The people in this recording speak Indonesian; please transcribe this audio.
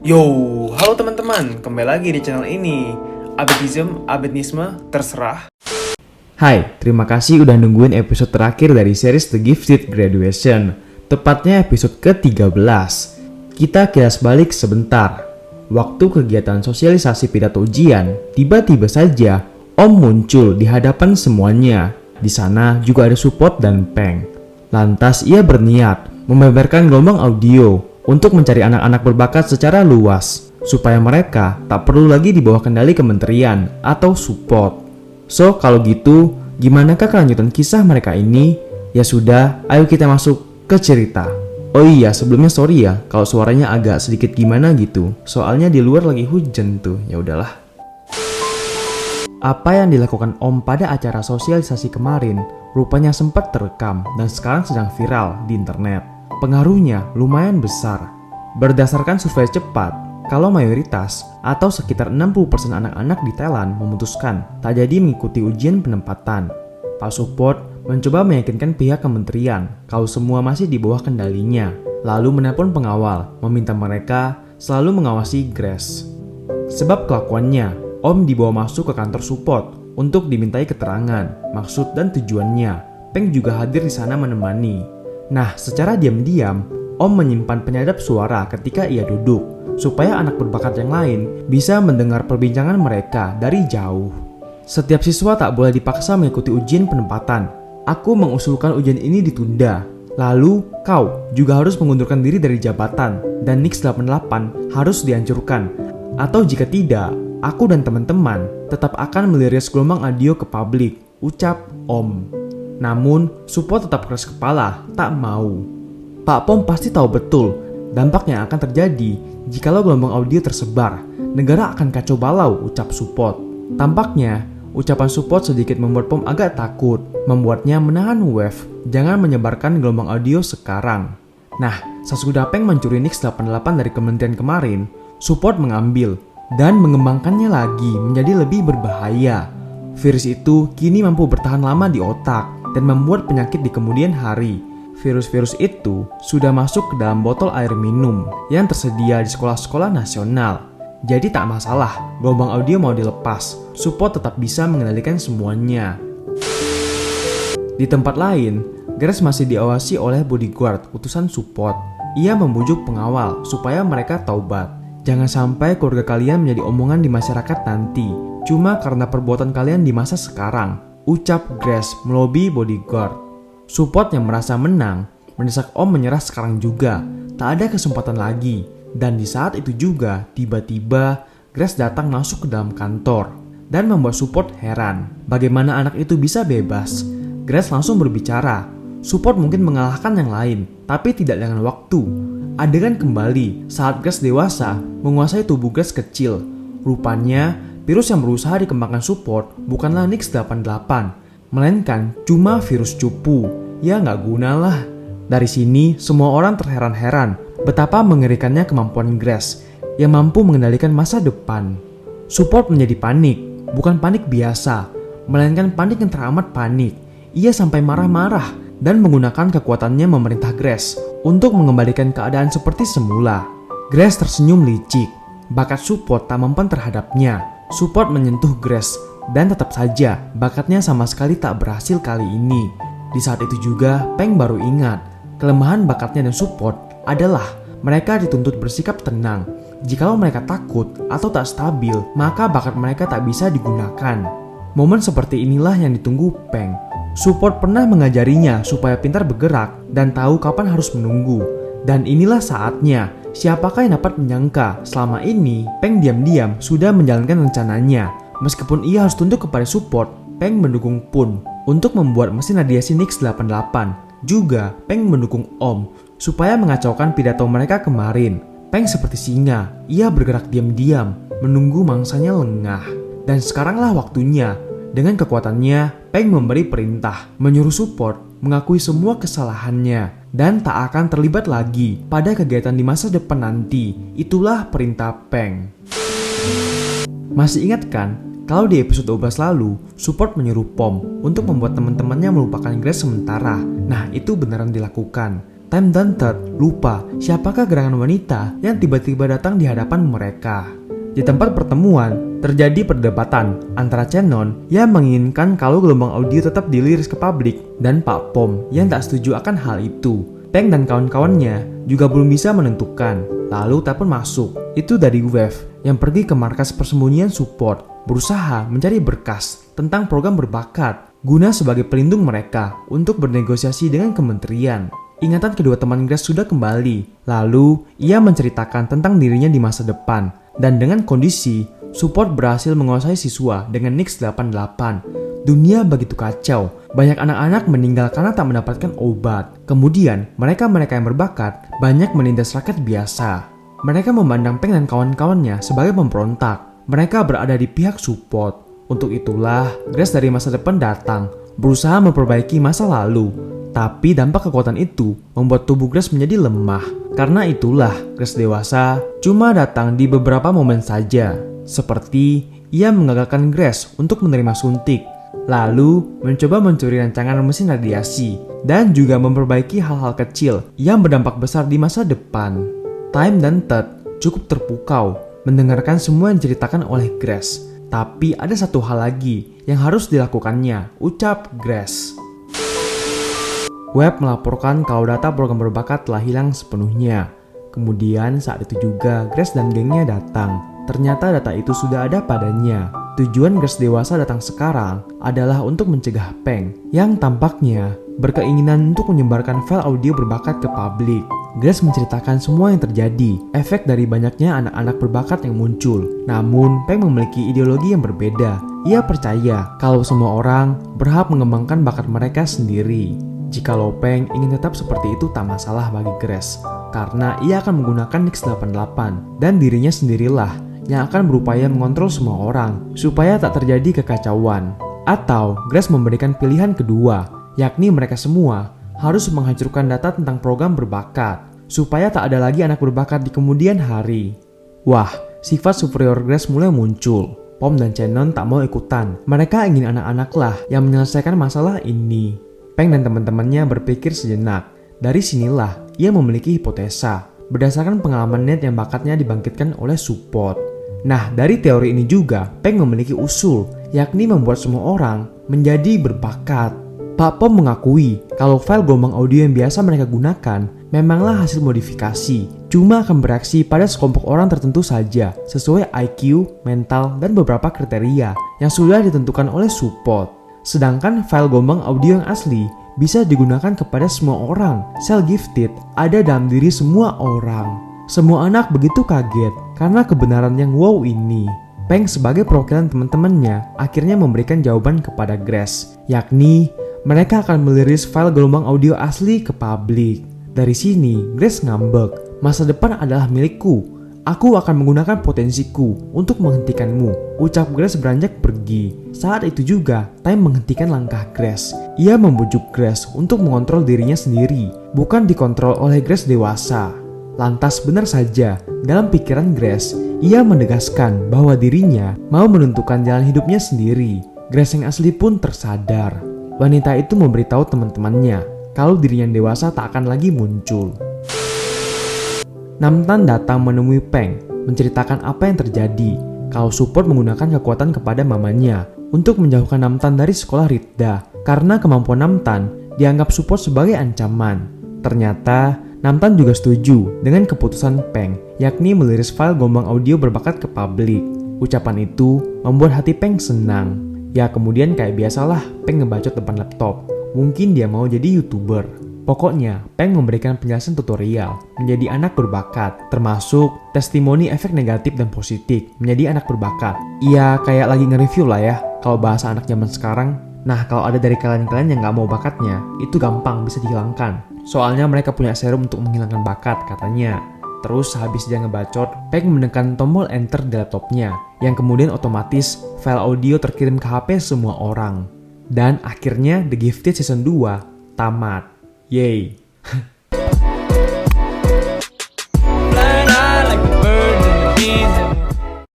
Yo, halo teman-teman, kembali lagi di channel ini. Abedisme, terserah. Hai, terima kasih udah nungguin episode terakhir dari series The Gifted Graduation. Tepatnya episode ke-13. Kita kilas balik sebentar. Waktu kegiatan sosialisasi pidato ujian, tiba-tiba saja Om muncul di hadapan semuanya. Di sana juga ada Support dan Peng. Lantas ia berniat membeberkan gelombang audio untuk mencari anak-anak berbakat secara luas, supaya mereka tak perlu lagi di bawah kendali kementerian atau Support. So, kalau gitu, gimanakah kelanjutan kisah mereka ini? Ya sudah, ayo kita masuk ke cerita. Oh iya, sebelumnya sorry ya kalau suaranya agak sedikit gimana gitu. Soalnya di luar lagi hujan tuh. Ya udahlah. Apa yang dilakukan Om pada acara sosialisasi kemarin rupanya sempat terekam dan sekarang sedang viral di internet. Pengaruhnya lumayan besar. Berdasarkan survei cepat, kalau mayoritas atau sekitar 60% anak-anak di Thailand memutuskan tak jadi mengikuti ujian penempatan. Pak Support mencoba meyakinkan pihak kementerian kalau semua masih di bawah kendalinya, lalu menelpon pengawal meminta mereka selalu mengawasi Grace. Sebab kelakuannya, Om dibawa masuk ke kantor Support untuk dimintai keterangan, maksud dan tujuannya. Peng juga hadir di sana menemani. Nah, secara diam-diam, Om menyimpan penyadap suara ketika ia duduk, supaya anak berbakat yang lain bisa mendengar perbincangan mereka dari jauh. Setiap siswa tak boleh dipaksa mengikuti ujian penempatan. Aku mengusulkan ujian ini ditunda. Lalu, kau juga harus mengundurkan diri dari jabatan, dan Nix 88 harus dihancurkan. Atau jika tidak, aku dan teman-teman tetap akan meliris gelombang audio ke publik, ucap Om. Namun, Support tetap keras kepala, tak mau. Pak Pom pasti tahu betul dampak yang akan terjadi jikalau gelombang audio tersebar. Negara akan kacau balau, ucap Support. Tampaknya, ucapan Support sedikit membuat Pom agak takut, membuatnya menahan wave, jangan menyebarkan gelombang audio sekarang. Nah, sesudah Peng mencuri Nix 88 dari kementerian kemarin, Support mengambil dan mengembangkannya lagi menjadi lebih berbahaya. Virus itu kini mampu bertahan lama di otak dan membuat penyakit di kemudian hari. Virus-virus itu sudah masuk ke dalam botol air minum yang tersedia di sekolah-sekolah nasional. Jadi tak masalah, gelombang audio mau dilepas, Support tetap bisa mengendalikan semuanya. Di tempat lain, Grace masih diawasi oleh bodyguard utusan Support. Ia membujuk pengawal supaya mereka taubat. Jangan sampai keluarga kalian menjadi omongan di masyarakat nanti, cuma karena perbuatan kalian di masa sekarang, ucap Grace melobi bodyguard. Support yang merasa menang, mendesak Om menyerah sekarang juga, tak ada kesempatan lagi. Dan di saat itu juga, tiba-tiba Grace datang masuk ke dalam kantor dan membuat Support heran, bagaimana anak itu bisa bebas. Grace langsung berbicara, Support mungkin mengalahkan yang lain, tapi tidak dengan waktu. Adegan kembali saat Grace dewasa menguasai tubuh Grace kecil. Rupanya, virus yang berusaha dikembangkan Support bukanlah Nix 88, melainkan cuma virus cupu. Ya nggak guna lah. Dari sini, semua orang terheran-heran betapa mengerikannya kemampuan Grace yang mampu mengendalikan masa depan. Support menjadi panik, bukan panik biasa, melainkan panik yang teramat panik. Ia sampai marah-marah dan menggunakan kekuatannya memerintah Grace untuk mengembalikan keadaan seperti semula. Grace tersenyum licik. Bakat Support tak mempan terhadapnya. Support menyentuh Grace dan tetap saja bakatnya sama sekali tak berhasil kali ini. Di saat itu juga Peng baru ingat kelemahan bakatnya dan Support adalah mereka dituntut bersikap tenang. Jikalau mereka takut atau tak stabil, maka bakat mereka tak bisa digunakan. Momen seperti inilah yang ditunggu Peng. Support pernah mengajarinya supaya pintar bergerak dan tahu kapan harus menunggu. Dan inilah saatnya. Siapakah yang dapat menyangka selama ini Peng diam-diam sudah menjalankan rencananya. Meskipun ia harus tunduk kepada Support, Peng mendukung Pun untuk membuat mesin radiasi Nix 88. Juga Peng mendukung Om supaya mengacaukan pidato mereka kemarin. Peng seperti singa, ia bergerak diam-diam, menunggu mangsanya lengah. Dan sekaranglah waktunya. Dengan kekuatannya, Peng memberi perintah, menyuruh Support mengakui semua kesalahannya dan tak akan terlibat lagi pada kegiatan di masa depan nanti. Itulah perintah Peng. Masih ingat kan, kalau di episode 12 lalu, Support menyuruh Pom untuk membuat teman-temannya melupakan Grace sementara. Nah, itu beneran dilakukan. Time dan Ted lupa siapakah gerangan wanita yang tiba-tiba datang di hadapan mereka. Di tempat pertemuan, terjadi perdebatan antara Shannon yang menginginkan kalau gelombang audio tetap diliris ke publik dan Pak Pom yang tak setuju akan hal itu. Peng dan kawan-kawannya juga belum bisa menentukan. Lalu telepon masuk. Itu dari Wave yang pergi ke markas persembunyian support, berusaha mencari berkas tentang program berbakat guna sebagai pelindung mereka untuk bernegosiasi dengan kementerian. Ingatan kedua teman Grace sudah kembali. Lalu, ia menceritakan tentang dirinya di masa depan. Dan dengan kondisi, support berhasil menguasai siswa dengan Nix 88. Dunia begitu kacau. Banyak anak-anak meninggal karena tak mendapatkan obat. Kemudian, mereka-mereka yang berbakat banyak menindas rakyat biasa. Mereka memandang Peng dan kawan-kawannya sebagai pemberontak. Mereka berada di pihak support. Untuk itulah, Grace dari masa depan datang, berusaha memperbaiki masa lalu. Tapi dampak kekuatan itu membuat tubuh Grace menjadi lemah. Karena itulah, Grace dewasa cuma datang di beberapa momen saja. Seperti ia mengagalkan Grace untuk menerima suntik, lalu mencoba mencuri rancangan mesin radiasi, dan juga memperbaiki hal-hal kecil yang berdampak besar di masa depan. Time dan Ted cukup terpukau mendengarkan semua yang diceritakan oleh Grace. Tapi ada satu hal lagi yang harus dilakukannya, ucap Grace. Webb melaporkan kalau data program berbakat telah hilang sepenuhnya. Kemudian saat itu juga Grace dan gengnya datang. Ternyata data itu sudah ada padanya. Tujuan Grace dewasa datang sekarang adalah untuk mencegah Peng yang tampaknya berkeinginan untuk menyebarkan file audio berbakat ke publik. Grace menceritakan semua yang terjadi, efek dari banyaknya anak-anak berbakat yang muncul. Namun, Peng memiliki ideologi yang berbeda. Ia percaya kalau semua orang berhak mengembangkan bakat mereka sendiri. Jikalau Peng ingin tetap seperti itu tak masalah bagi Grace, karena ia akan menggunakan Nix 88 dan dirinya sendirilah yang akan berupaya mengontrol semua orang supaya tak terjadi kekacauan. Atau Grace memberikan pilihan kedua, yakni mereka semua harus menghancurkan data tentang program berbakat supaya tak ada lagi anak berbakat di kemudian hari. Wah, sifat superior Grace mulai muncul. Pom dan Shannon tak mau ikutan. Mereka ingin anak-anaklah yang menyelesaikan masalah ini. Peng dan teman-temannya berpikir sejenak. Dari sinilah ia memiliki hipotesa berdasarkan pengalaman net yang bakatnya dibangkitkan oleh support. Nah, dari teori ini juga Peng memiliki usul, yakni membuat semua orang menjadi berbakat. Pak Pom mengakui kalau file gelombang audio yang biasa mereka gunakan memanglah hasil modifikasi, cuma akan bereaksi pada sekelompok orang tertentu saja sesuai IQ, mental, dan beberapa kriteria yang sudah ditentukan oleh support. Sedangkan file gelombang audio yang asli bisa digunakan kepada semua orang. Sel gifted ada dalam diri semua orang. Semua anak begitu kaget karena kebenaran yang wow ini. Peng sebagai perwakilan teman-temannya akhirnya memberikan jawaban kepada Grace, yakni mereka akan meliris file gelombang audio asli ke publik. Dari sini, Grace ngambek. Masa depan adalah milikku. Aku akan menggunakan potensiku untuk menghentikanmu, ucap Grace beranjak pergi. Saat itu juga, Time menghentikan langkah Grace. Ia membujuk Grace untuk mengontrol dirinya sendiri, bukan dikontrol oleh Grace dewasa. Lantas benar saja, dalam pikiran Grace, ia menegaskan bahwa dirinya mau menentukan jalan hidupnya sendiri. Grace yang asli pun tersadar. Wanita itu memberitahu teman-temannya kalau dirinya yang dewasa tak akan lagi muncul. Namtan datang menemui Peng, menceritakan apa yang terjadi kalau support menggunakan kekuatan kepada mamanya untuk menjauhkan Namtan dari sekolah Ritda karena kemampuan Namtan dianggap support sebagai ancaman. Ternyata Namtan juga setuju dengan keputusan Peng, yakni meliris file gelombang audio berbakat ke publik. Ucapan itu membuat hati Peng senang. Ya kemudian kayak biasalah Peng ngebacot depan laptop. Mungkin dia mau jadi YouTuber. Pokoknya Peng memberikan penjelasan tutorial menjadi anak berbakat, termasuk testimoni efek negatif dan positif menjadi anak berbakat. Iya kayak lagi nge-review lah ya kalau bahasa anak zaman sekarang. Nah kalau ada dari kalian-kalian yang gak mau bakatnya, itu gampang bisa dihilangkan. Soalnya mereka punya serum untuk menghilangkan bakat katanya. Terus habis dia ngebacot, Peng menekan tombol enter di laptopnya, yang kemudian otomatis file audio terkirim ke HP semua orang. Dan akhirnya The Gifted Season 2 tamat. Yeay.